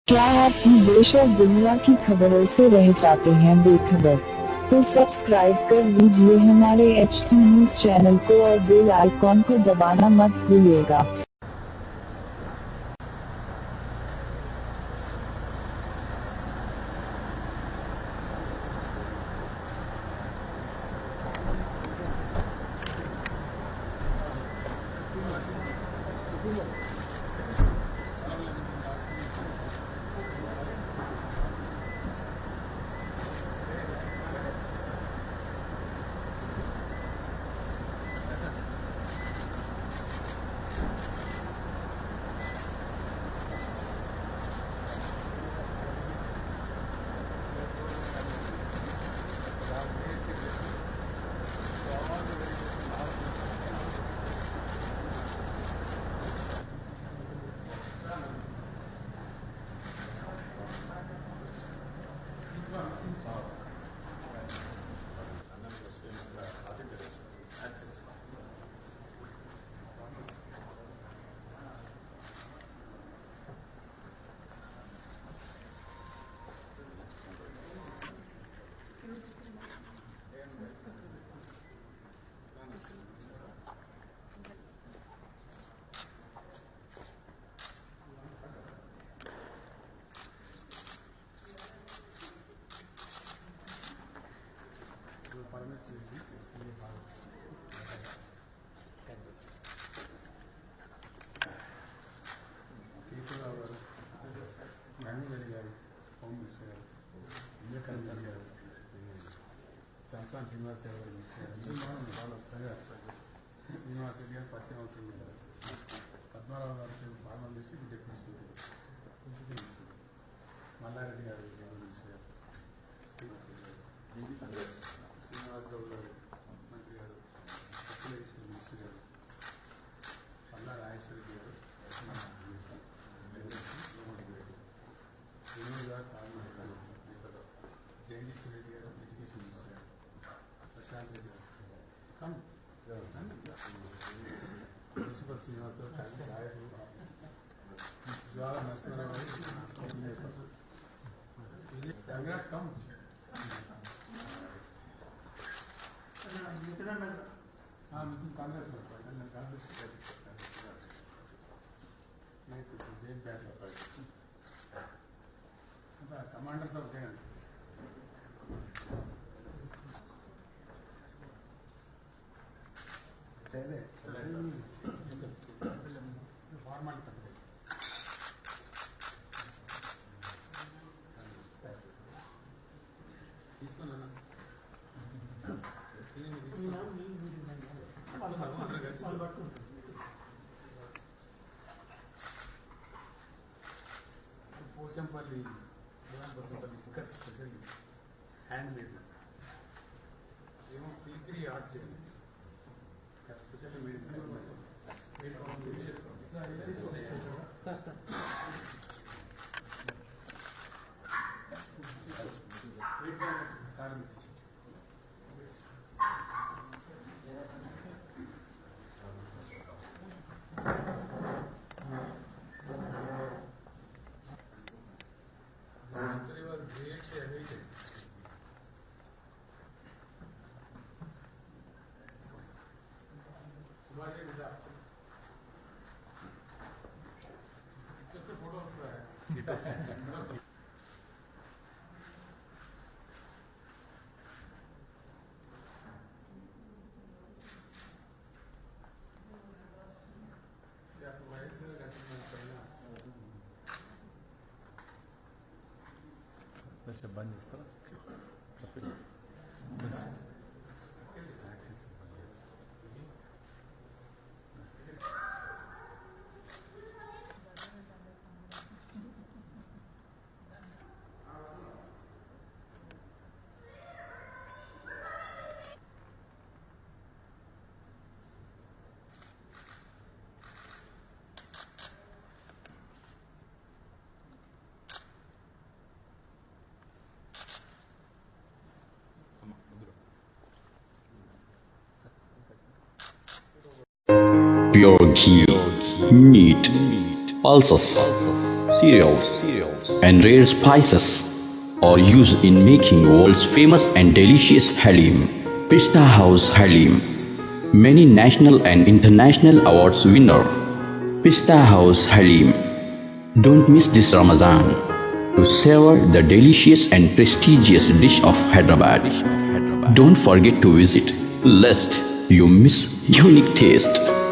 क्या आप भी देश और दुनिया की खबरों से रह जाते हैं बेखबर? तो सब्सक्राइब कर लीजिए हमारे HT न्यूज चैनल को और बेल आइकॉन को दबाना मत भूलिएगा। కేశవరావు గారు, మహమూద్ గారు, హోమ్ మినిస్టర్ గారు, వివేకానంద గారు, సంతాన్ శ్రీనివాస్ గారు మినిస్టర్ గారు, శ్రీనివాస్ రెడ్డి గారు పరిచయం అవుతుంది. పద్మారావు గారికి పాలన చేసి డిప్యూటీ స్పీకర్, మల్లారెడ్డి గారు మినిస్టర్ గారు, శ్రీనివాస్ గౌడ్ గారు మంత్రి గారు, అఖిలేశ్వర మినిస్టర్ గారు, పల్లా రాజేశ్వరి గారు, వినోద్ గారు కార్మికులు, జగదీశ్వర రెడ్డి గారు ఎడ్యుకేషన్ మినిస్టర్ గారు, ప్రశాంత్ రెడ్డి గారు, ప్రిన్సిపల్ శ్రీనివాసరావు జ్వాల నరసింహారావు గారు, congrats come Congress commanders of Jagan formality తప్పదు. తీసుకున్నా పోచంపల్లి ఇక్కడ స్పెషల్ హ్యాండ్ మేడ్ ఏమో ఫిల్క్రీ ఆర్ట్ చేయండి స్పెషల్ మేడ్ फोटो वयసు बंद చేస్తారా pure ghee, meat, pulses, cereals, and rare spices are used in making world's famous and delicious halim. Pista House Halim, many national and international awards winner. Pista House Halim. Don't miss this Ramadan to savor the delicious and prestigious dish of Hyderabad. Don't forget to visit, lest you miss unique taste.